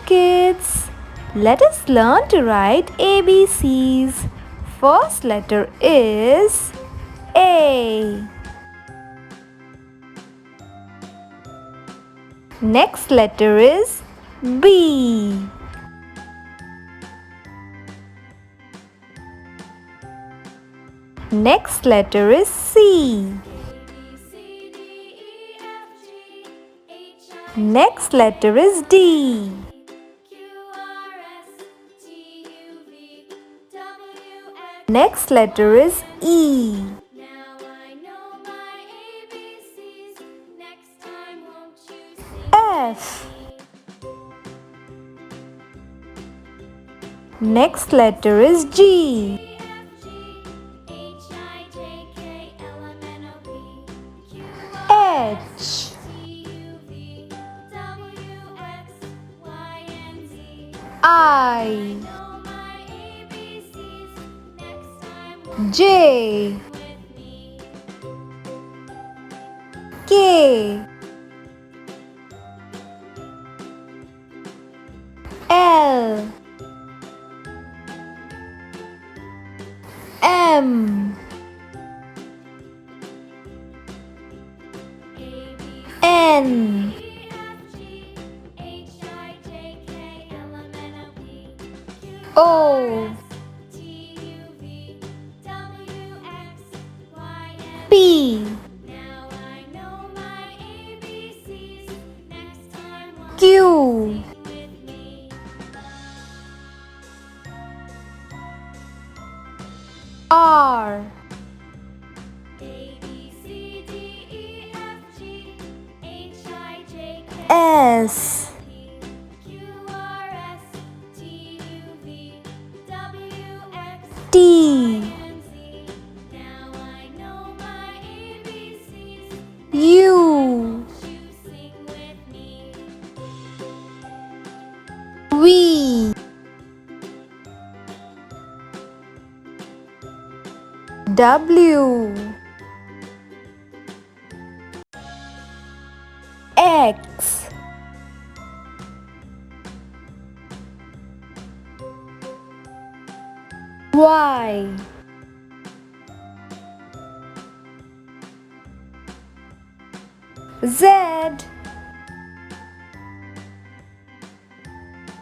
kids. Let us learn to write ABCs. First letter is A. Next letter is B. Next letter is C. Next letter is D. Next letter is E. F. Next letter is G. H. I. J. K. L. M. N. O. P. Q. R. S. T. U. V. W. X. Y. Z.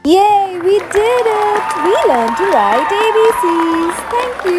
Yay, we did it! We learned to write ABCs. Thank you.